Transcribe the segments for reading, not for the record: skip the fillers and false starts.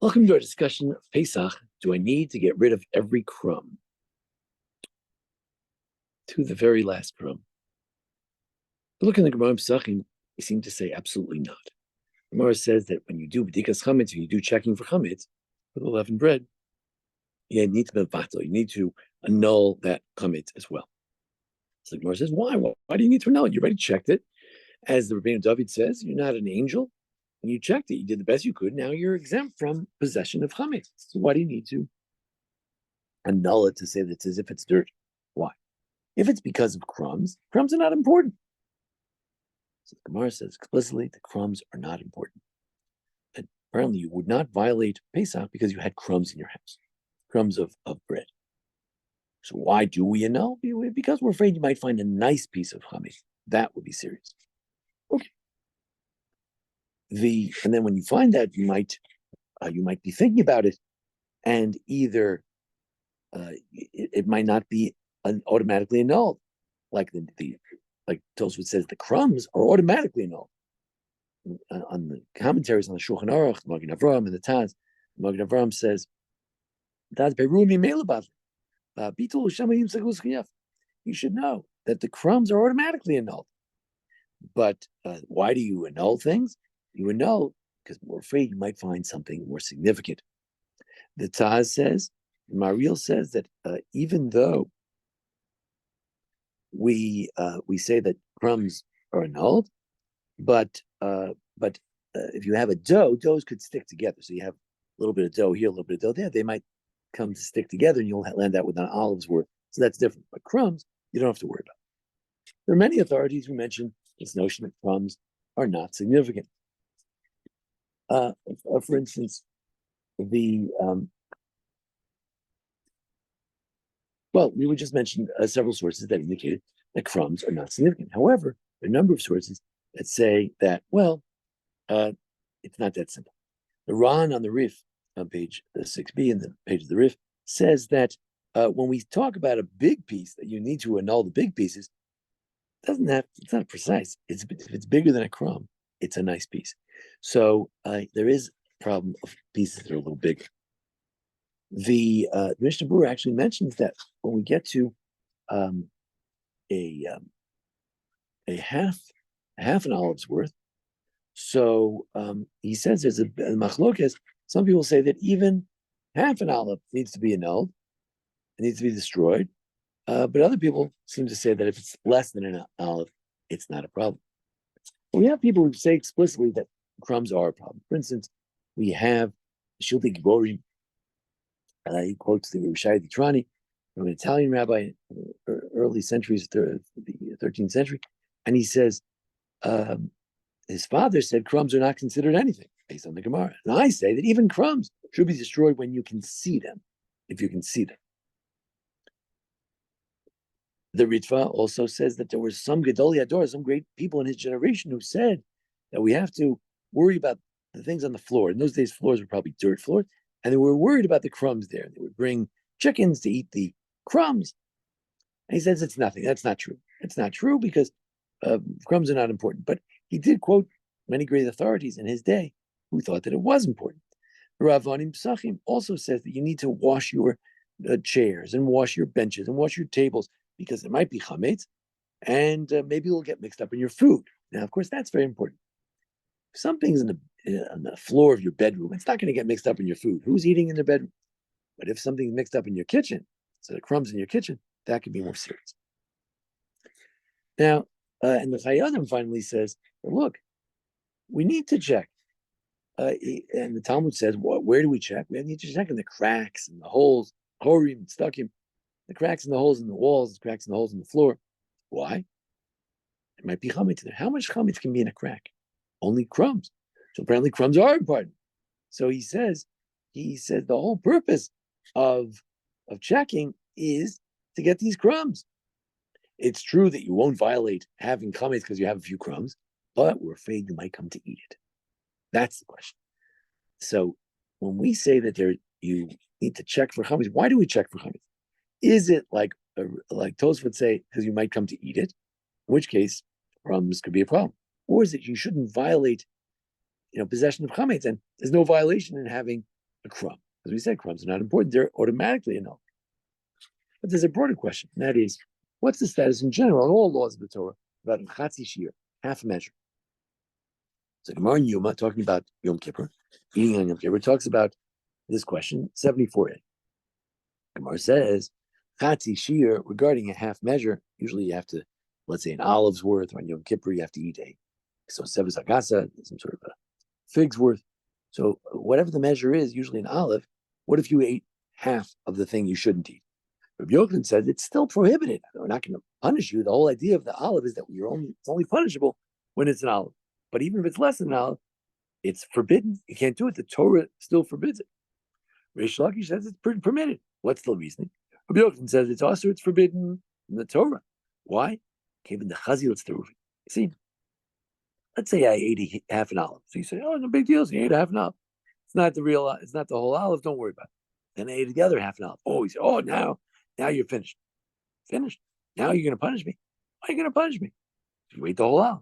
Welcome to our discussion of Pesach. Do I need to get rid of every crumb? To the very last crumb. Look in the Gemara Pesachim, they seem to say absolutely not. The Gemara says that when you do b'dikas chametz, when you do checking for chametz, for the leavened bread, you need to bevatel. You need to annul that chametz as well. So the Gemara says, why? Why do you need to annul it? You already checked it. As the Rabbeinu David says, you're not an angel. And you checked it. You did the best you could. Now you're exempt from possession of chametz. So why do you need to annul it to say that it's as if it's dirt? Why? If it's because of crumbs, crumbs are not important. So the Gemara says explicitly the crumbs are not important. And apparently you would not violate Pesach because you had crumbs in your house, crumbs of bread. So why do we annul? Because we're afraid you might find a nice piece of chametz. That would be serious. Okay. And then when you find that, you might be thinking about it, and either it might not be automatically annulled, like like Tosfot says, the crumbs are automatically annulled. On the commentaries on the Shulchan Aruch, the Magen Avraham and the Taz, Magen Avraham says, you should know that the crumbs are automatically annulled. But why do you annul things? You annul because we're afraid you might find something more significant. The Taz says, Mariel says that even though we say that crumbs are annulled, but if you have a dough, doughs could stick together. So you have a little bit of dough here, a little bit of dough there. They might come to stick together, and you'll land out with an olive's worth. So that's different. But crumbs, you don't have to worry about. There are many authorities who mention this notion that crumbs are not significant. For instance, we would just mention several sources that indicated that crumbs are not significant. However, there are a number of sources that say that, it's not that simple. The Ran on the Rif, on page 6b, in the page of the Rif, says that when we talk about a big piece, that you need to annul the big pieces, it's not precise. If it's bigger than a crumb, it's a nice piece. So there is a problem of pieces that are a little bigger. The Mishnah Berurah actually mentions that when we get to a half an olive's worth, so he says there's a machlokas. Some people say that even half an olive needs to be annulled, it needs to be destroyed. But other people seem to say that if it's less than an olive, it's not a problem. But we have people who say explicitly that crumbs are a problem. For instance, we have Shilti Giborim. He quotes the Rishai Ditrani from an Italian rabbi in the early centuries, the 13th century, and he says his father said crumbs are not considered anything based on the Gemara. And I say that even crumbs should be destroyed when you can see them, if you can see them. The Ritva also says that there were some Gedolei Hador, some great people in his generation who said that we have to worry about the things on the floor. In those days, floors were probably dirt floors, and they were worried about the crumbs there. They would bring chickens to eat the crumbs. And he says it's nothing. That's not true. It's not true because crumbs are not important. But he did quote many great authorities in his day who thought that it was important. Rav Anim Psachim also says that you need to wash your chairs and wash your benches and wash your tables, because it might be chametz, and maybe it'll get mixed up in your food. Now, of course, that's very important. If something's on the floor of your bedroom, it's not going to get mixed up in your food. Who's eating in their bedroom? But if something's mixed up in your kitchen, so the crumbs in your kitchen, that could be more serious. Now, and the Chayadim finally says, well, look, we need to check. And the Talmud says, where do we check? We need to check in the cracks and the holes, horim, stukim, the cracks and the holes in the walls, the cracks and the holes in the floor. Why? It might be chametz there. How much chametz can be in a crack? Only crumbs. So apparently crumbs are important. So he says the whole purpose of checking is to get these crumbs. It's true that you won't violate having chametz because you have a few crumbs, but we're afraid you might come to eat it. That's the question. So when we say that you need to check for chametz, why do we check for chametz? Is it like Tosfot would say, because you might come to eat it, in which case crumbs could be a problem? Or is it you shouldn't violate, possession of chametz, and there's no violation in having a crumb. As we said, crumbs are not important. They're automatically a null. But there's a broader question, and that is, what's the status in general in all laws of the Torah about chatzi shir, half a measure? So Gemara in Yuma, talking about Yom Kippur, eating on Yom Kippur, talks about this question, 74a. Gemara says, chatzi shir, regarding a half measure, usually you have to, let's say an olive's worth, or on Yom Kippur you have to eat so seven sagasa, some sort of a fig's worth. So whatever the measure is, usually an olive, what if you ate half of the thing you shouldn't eat? Rabbi Yochanan says it's still prohibited. We're not going to punish you. The whole idea of the olive is that it's only punishable when it's an olive. But even if it's less than an olive, it's forbidden. You can't do it. The Torah still forbids it. Reish Lakish says it's permitted. What's the reasoning? Rabbi Yochanan says it's also it's forbidden in the Torah. Why? Came in the chazil, it's the roof. See, let's say I ate half an olive. So you say, oh, no big deal. So you ate half an olive. It's not the whole olive. Don't worry about it. Then I ate the other half an olive. Oh, he said, oh, now you're finished. Finished. Now you're going to punish me. Why are you going to punish me? You ate the whole olive.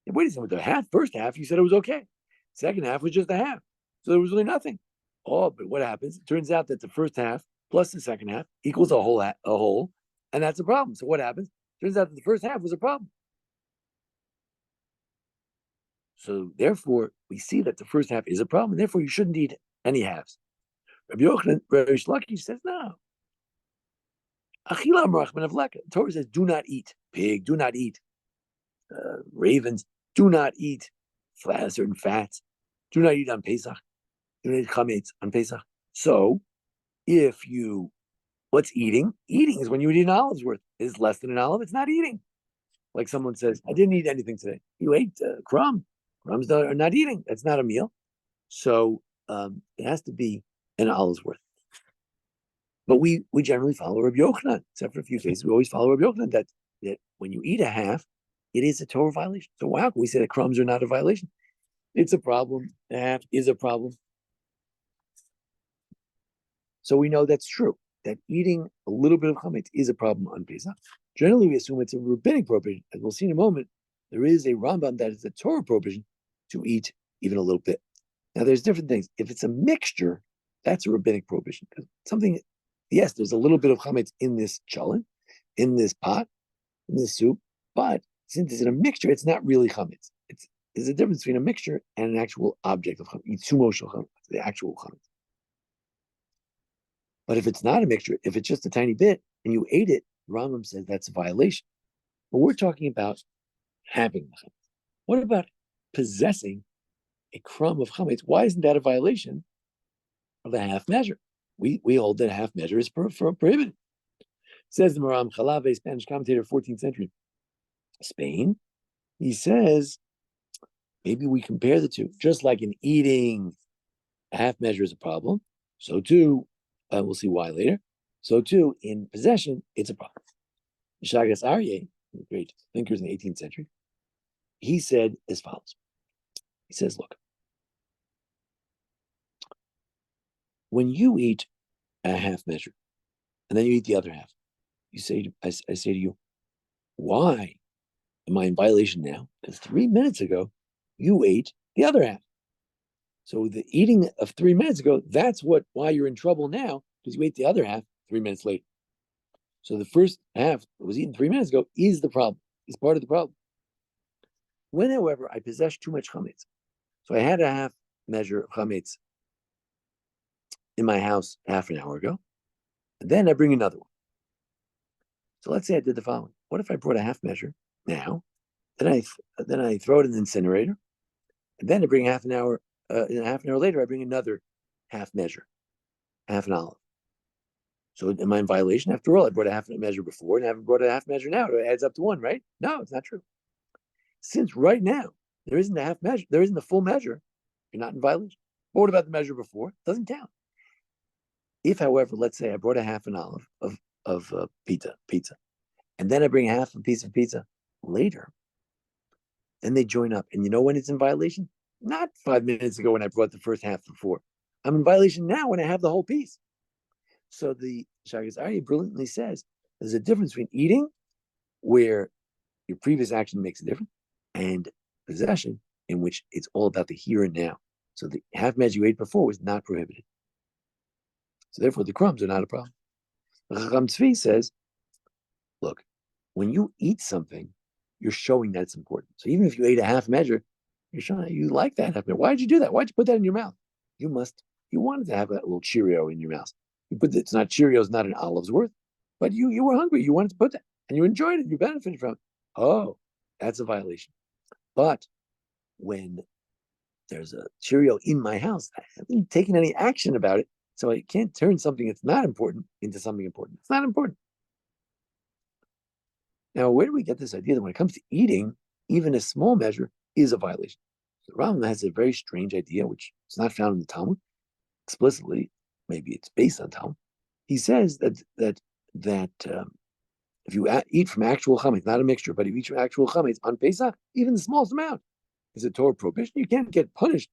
Wait a second. With the first half, you said it was okay. Second half was just a half. So there was really nothing. Oh, but what happens? It turns out that the first half plus the second half equals a whole, and that's a problem. So what happens? Turns out that the first half was a problem. So therefore, we see that the first half is a problem, and therefore you shouldn't eat any halves. Rabbi Yochanan, Reish Lakish says, no. Achila Marachman of Leka. The Torah says, do not eat pig, do not eat ravens, do not eat certain fats, do not eat on Pesach, do not eat chametz on Pesach. So, what's eating? Eating is when you eat an olive's worth. Is less than an olive, it's not eating. Like someone says, I didn't eat anything today. You ate crumb. Crumbs are not eating. That's not a meal. So it has to be an olive's worth. But we generally follow Rabbi Yochanan, except for a few cases. We always follow Rabbi Yochanan that when you eat a half, it is a Torah violation. So how can we say that crumbs are not a violation? It's a problem. A half is a problem. So we know that's true, that eating a little bit of chametz is a problem on Pesach. Generally, we assume it's a rabbinic prohibition. As we'll see in a moment, there is a Rambam that is a Torah prohibition to eat even a little bit. Now, there's different things. If it's a mixture, that's a rabbinic prohibition. Yes, there's a little bit of chametz in this cholent, in this pot, in this soup, but since it's in a mixture, it's not really chametz. There's a difference between a mixture and an actual object of chametz, the actual chametz. But if it's not a mixture, if it's just a tiny bit and you ate it, Rambam says that's a violation. But we're talking about having the chametz. What about possessing a crumb of chametz? Why isn't that a violation of a half measure? We hold that a half measure is prohibited. Says the Maram Chalave, Spanish commentator, 14th century Spain. He says, maybe we compare the two. Just like in eating, a half measure is a problem. So too, we'll see why later. So too, in possession, it's a problem. Shagas Aryeh, great thinkers in the 18th century, he said as follows. He says, look, when you eat a half measure and then you eat the other half, I say to you, why am I in violation now? Because 3 minutes ago, you ate the other half. So the eating of 3 minutes ago, that's why you're in trouble now, because you ate the other half 3 minutes later. So the first half that was eaten 3 minutes ago is the problem, is part of the problem. When, however, I possess too much chametz, so I had a half measure of chametz in my house half an hour ago, and then I bring another one. So let's say I did the following. What if I brought a half measure now, then I throw it in the incinerator, and then I bring half an hour later, I bring another half measure, half an olive. So am I in violation? After all, I brought a half measure before and I haven't brought a half measure now. It adds up to one, right? No, it's not true. Since right now, there isn't a half measure, there isn't a full measure, you're not in violation. But what about the measure before? It doesn't count. If, however, let's say I brought a half an olive of pizza, and then I bring half a piece of pizza later, then they join up. And you know when it's in violation? Not 5 minutes ago when I brought the first half before. I'm in violation now when I have the whole piece. So the Shagas Aryeh brilliantly says there's a difference between eating, where your previous action makes a difference, and possession, in which it's all about the here and now. So the half measure you ate before was not prohibited. So therefore, the crumbs are not a problem. The Chacham Tzvi says, look, when you eat something, you're showing that it's important. So even if you ate a half measure, you're showing you like that half measure. Why did you do that? Why did you put that in your mouth? You wanted to have that little Cheerio in your mouth. It's not Cheerios, not an olive's worth, but you were hungry. You wanted to put that, and you enjoyed it. You benefited from it. Oh, that's a violation. But when there's a Cheerio in my house, I haven't taken any action about it, so I can't turn something that's not important into something important. It's not important. Now, where do we get this idea that when it comes to eating, even a small measure is a violation? The Rambam has a very strange idea, which is not found in the Talmud explicitly. Maybe it's based on Talmud. He says that if you eat from actual chametz, not a mixture, but if you eat from actual chametz on Pesach, even the smallest amount is a Torah prohibition. You can't get punished.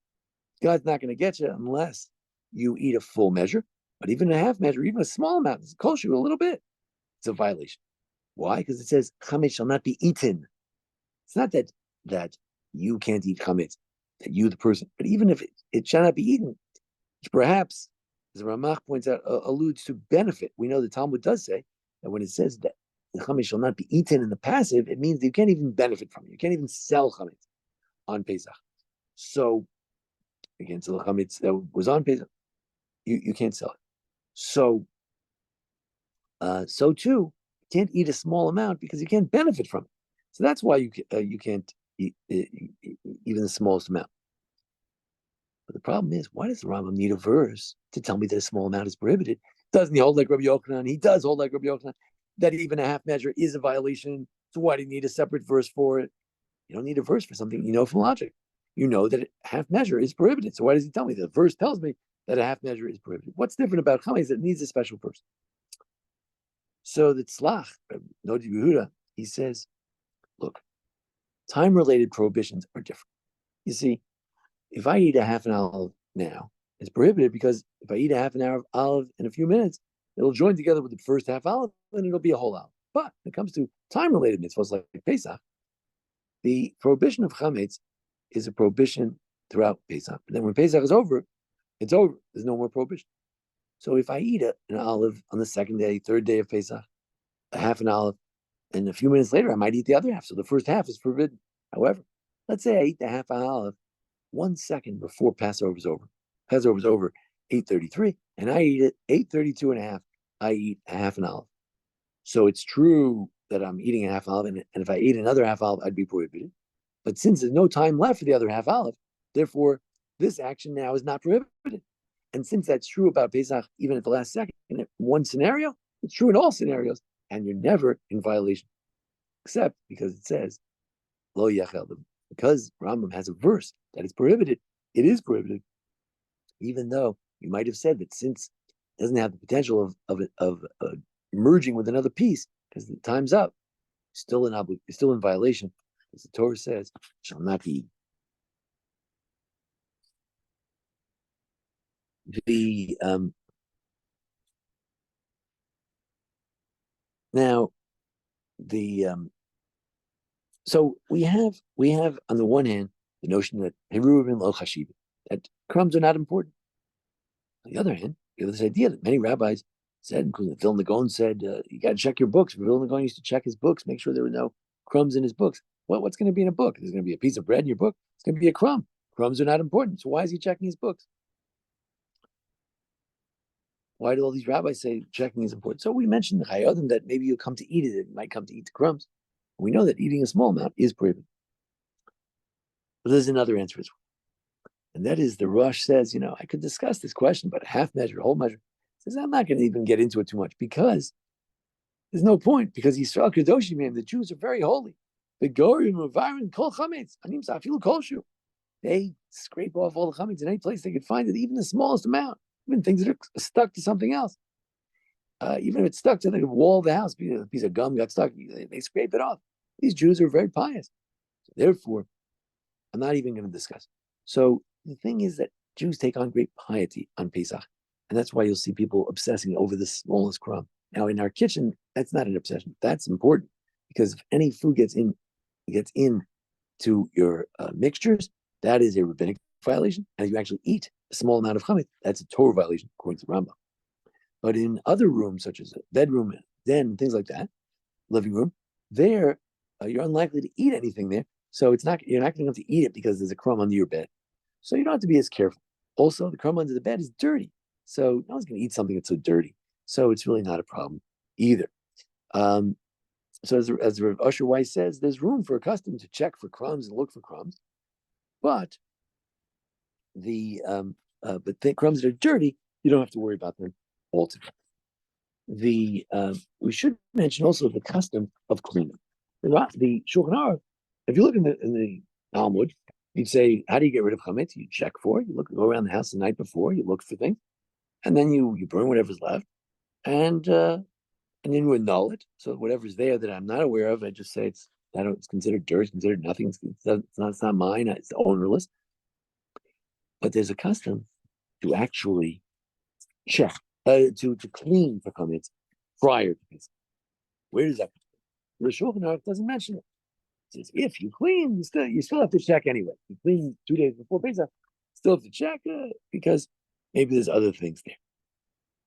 God's not going to get you unless you eat a full measure. But even a half measure, even a small amount, it's kosher a little bit. It's a violation. Why? Because it says chametz shall not be eaten. It's not that you can't eat chametz, that you, the person, but even if it shall not be eaten, which perhaps, as the Ramach points out, alludes to benefit. We know the Talmud does say that when it says that the chametz shall not be eaten in the passive, it means that you can't even benefit from it. You can't even sell chametz on Pesach. So, again, so the chametz that was on Pesach, you can't sell it. So too, you can't eat a small amount because you can't benefit from it. So that's why you can't eat even the smallest amount. But the problem is, why does the Rambam need a verse to tell me that a small amount is prohibited? Doesn't he hold like Rabbi Yochanan? He does hold like Rabbi Yochanan that even a half measure is a violation. So why do you need a separate verse for it? You don't need a verse for something you know from logic. You know that a half measure is prohibited. So why does he tell me? The verse tells me that a half measure is prohibited. What's different about chametz that needs a special verse? So the Tzlach, Nodi Yehuda, he says, look, time-related prohibitions are different. You see, if I eat a half an olive now, it's prohibited because if I eat a half an hour of olive in a few minutes, it'll join together with the first half olive and it'll be a whole olive. But when it comes to time-related mitzvahs like Pesach, the prohibition of chametz is a prohibition throughout Pesach. But then when Pesach is over, it's over. There's no more prohibition. So if I eat an olive on the second day, third day of Pesach, a half an olive, and a few minutes later, I might eat the other half. So the first half is forbidden. However, let's say I eat the half an olive 1 second before Passover is over. Passover is over 8:33, and I eat it 8:32 and a half. I eat a half an olive. So it's true that I'm eating a half olive, and if I ate another half olive, I'd be prohibited. But since there's no time left for the other half olive, therefore, this action now is not prohibited. And since that's true about Pesach, even at the last second, in one scenario, it's true in all scenarios, and you're never in violation, except because it says, Lo Yachel. Because Rambam has a verse that is prohibited, it is prohibited, even though you might have said that since it doesn't have the potential of merging with another piece, because the time's up, still in violation, as the Torah says, shall not be. So we have on the one hand the notion that Heruvim lo chashiv, that crumbs are not important. On the other hand, you have this idea that many rabbis said, including Vilna Gaon said, you got to check your books. Vilna Gaon used to check his books, make sure there were no crumbs in his books. What's going to be in a book? There's going to be a piece of bread in your book. It's going to be a crumb. Crumbs are not important. So why is he checking his books? Why do all these rabbis say checking is important? So we mentioned the chayodim that maybe you'll come to eat it. It might come to eat the crumbs. We know that eating a small amount is prohibited. But there's another answer as well. And that is the Rosh says, I could discuss this question, but a half measure, a whole measure. Says, I'm not going to even get into it too much because there's no point, because Yisrael Kadoshim, the Jews are very holy. The Gorim, Reviring, Kol Chametz, Anim Safilu Kolshu. They scrape off all the chametz in any place they could find it, even the smallest amount, even things that are stuck to something else. Even if it's stuck to the wall of the house, a piece of gum got stuck, they scrape it off. These Jews are very pious. So therefore, I'm not even going to discuss. So the thing is that Jews take on great piety on Pesach, and that's why you'll see people obsessing over the smallest crumb. Now, in our kitchen, that's not an obsession. That's important, because if any food gets in to your mixtures, that is a rabbinic violation. And if you actually eat a small amount of chametz, that's a Torah violation, according to Rambam. But in other rooms, such as a bedroom, den, things like that, living room, there you're unlikely to eat anything there. So you're not going to have to eat it because there's a crumb under your bed. So you don't have to be as careful. Also, the crumb under the bed is dirty. So no one's going to eat something that's so dirty. So it's really not a problem either. So as Rav Usher Weiss says, there's room for a custom to check for crumbs and look for crumbs, but crumbs that are dirty, you don't have to worry about them altogether. We should mention also the custom of cleaning. The Shulchan Aruch, if you look in the Talmud, you'd say, how do you get rid of chametz? You check for it. You go around the house the night before. You look for things, and then you burn whatever's left, and then you annul it. So whatever's there that I'm not aware of, I just say it's considered dirt, it's considered nothing. It's not mine. It's ownerless. But there's a custom to actually check, to clean for chametz prior to Pesach. Where does that come from? The Shulchan Aruch doesn't mention it. It says if you clean, you still have to check anyway. You clean 2 days before Pesach, still have to check because maybe there's other things there.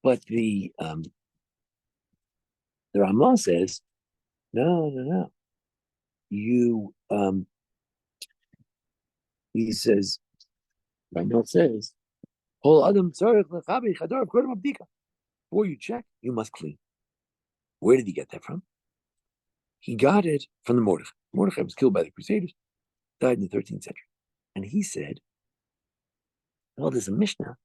But the Ramah says, no. He says, Ramah says, before you check, you must clean. Where did he get that from? He got it from the Mordechai. Mordechai was killed by the Crusaders, died in the 13th century. And he said, well, there's a Mishnah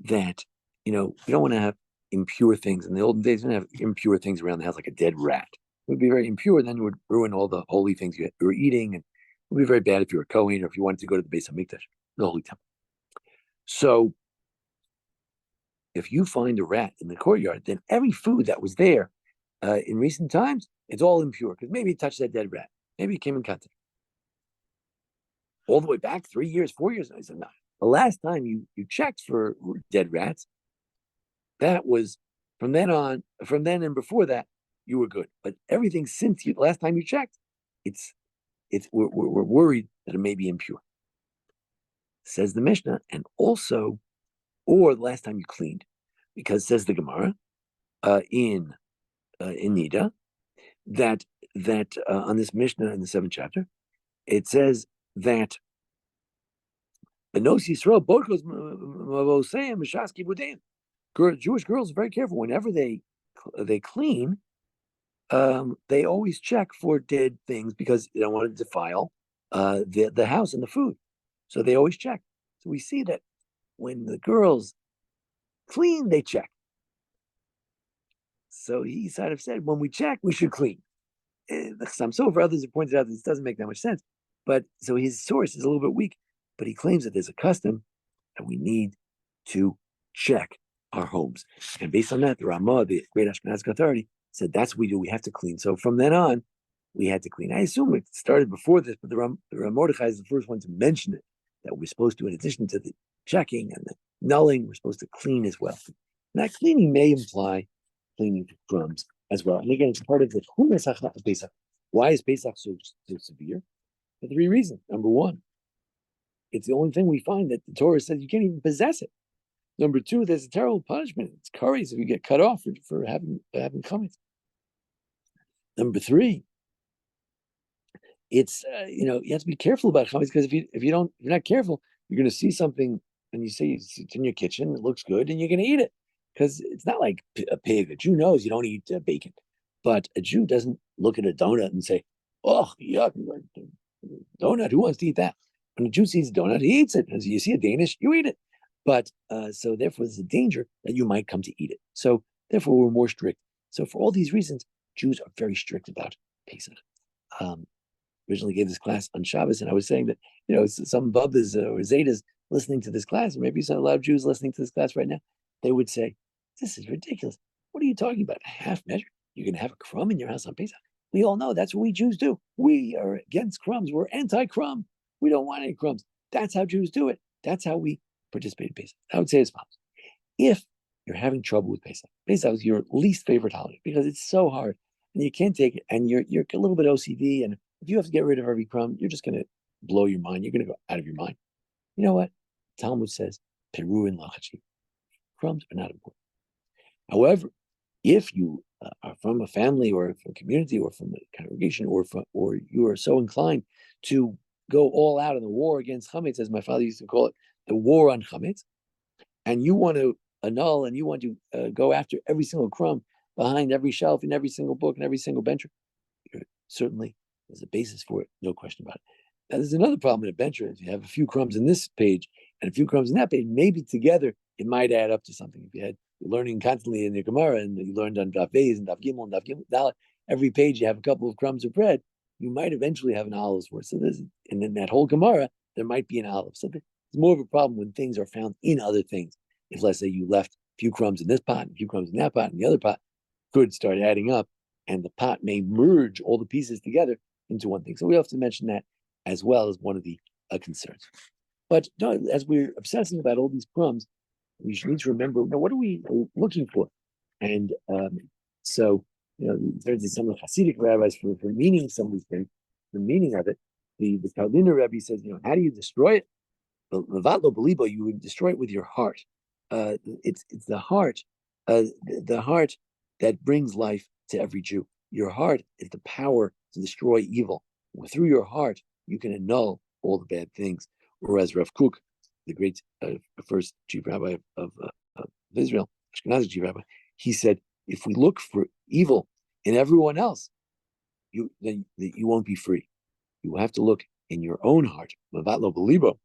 that, you don't want to have impure things. In the olden days, you didn't have impure things around the house like a dead rat. It would be very impure, then it would ruin all the holy things you were eating. And it would be very bad if you were a Kohen or if you wanted to go to the Beis HaMikdash, the Holy Temple. So if you find a rat in the courtyard, then every food that was there in recent times, it's all impure because maybe it touched that dead rat. Maybe it came in contact. All the way back 3 years, 4 years. I said, no. The last time you checked for dead rats, that was from then and before that, you were good. But everything since the last time you checked, we're worried that it may be impure. Says the Mishnah, and also, or the last time you cleaned, because says the Gemara in Nida that on this Mishnah in the 7th chapter, it says that Jewish girls are very careful whenever they clean. They always check for dead things because they don't want to defile the house and the food. So they always check. So we see that when the girls clean, they check. So he sort of said, when we check, we should clean. The Chassam Sofer, others have pointed out that this doesn't make that much sense. But so his source is a little bit weak, but he claims that there's a custom and we need to check our homes. And based on that, the Ramah, the great Ashkenazic authority, said that's what we do. We have to clean. So from then on, we had to clean. I assume it started before this, but the Ram Mordechai is the first one to mention it, that we're supposed to, in addition to the checking and the nulling, we're supposed to clean as well. And that cleaning may imply cleaning for crumbs as well. And again, it's part of the Pesach. Why is Pesach so severe? For 3 reasons. Number one, it's the only thing we find that the Torah says you can't even possess it. Number two, there's a terrible punishment. It's curries if you get cut off for having chametz. Number three, it's you have to be careful about chametz because if you're not careful, you're going to see something and you say it's in your kitchen, it looks good, and you're going to eat it because it's not like a pig. A Jew knows you don't eat bacon, but a Jew doesn't look at a donut and say, "Oh, yuck, donut. Who wants to eat that?" When a Jew sees a donut, he eats it. As you see a Danish, you eat it. But so therefore, there's a danger that you might come to eat it. So therefore, we're more strict. So for all these reasons, Jews are very strict about Pesach. Originally gave this class on Shabbos, and I was saying that some Bubbas or Zetas listening to this class, or maybe a lot of Jews listening to this class right now, they would say, "This is ridiculous. What are you talking about? A half measure? You're going to have a crumb in your house on Pesach?" We all know that's what we Jews do. We are against crumbs. We're anti-crumb. We don't want any crumbs. That's how Jews do it. That's how we participate in Pesach. I would say as follows. If you're having trouble with Pesach, Pesach is your least favorite holiday because it's so hard and you can't take it and you're a little bit OCD, and if you have to get rid of every crumb, you're just going to blow your mind. You're going to go out of your mind. You know what? Talmud says, Peru and Lachachi. Crumbs are not important. However, if you are from a family or from a community or from a congregation or you are so inclined to go all out in the war against chametz, as my father used to call it, the war on chametz, and you want to annul and you want to go after every single crumb behind every shelf in every single book and every single bencher, certainly there's a basis for it, no question about it. Now, there's another problem in a bencher. If you have a few crumbs in this page and a few crumbs in that page, maybe together it might add up to something. If you're learning constantly in your Gemara and you learned on Daf Beis and Daf Gimel and Daf Gimel Dalet, every page you have a couple of crumbs of bread, you might eventually have an olive's worth. So and in that whole Gemara, there might be an olive. So there's more of a problem when things are found in other things. If, let's say, you left a few crumbs in this pot and a few crumbs in that pot and the other pot, could start adding up, and the pot may merge all the pieces together into one thing. So we have to mention that as well as one of the concerns. But as we're obsessing about all these crumbs, we should need to remember, what are we looking for? And so, there's some of the Hasidic rabbis for meaning some of these things, the meaning of it. The Kaldina Rebbe says, how do you destroy it? Levatlo belibo, you would destroy it with your heart. It's the heart, the heart that brings life to every Jew. Your heart is the power to destroy evil. Through your heart, you can annul all the bad things. Whereas Rav Kook, the great first chief rabbi of Israel, Ashkenazi chief rabbi, he said, if we look for evil in everyone else, then you won't be free. You have to look in your own heart. Mavatlo belibo.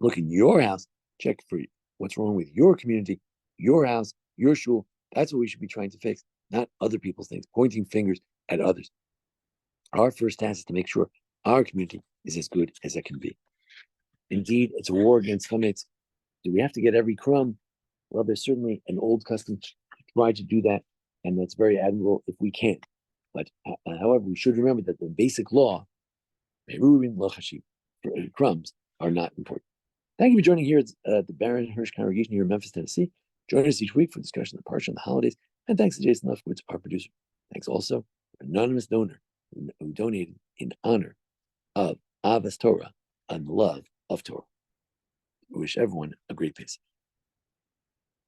Look in your house, check for what's wrong with your community, your house, your shul. That's what we should be trying to fix, not other people's things, pointing fingers at others. Our first task is to make sure our community is as good as it can be. Indeed, it's a war against chametz. Do we have to get every crumb? Well, there's certainly an old custom to try to do that, and that's very admirable if we can. But however, we should remember that the basic law, crumbs, are not important. Thank you for joining here at the Baron Hirsch congregation here in Memphis, Tennessee. Join us each week for discussion of the Parsha and the holidays. And thanks to Jason Lefkowitz, our producer. Thanks also to an anonymous donor who donated in honor of Avas Torah and love of Torah. We wish everyone a great Pesach.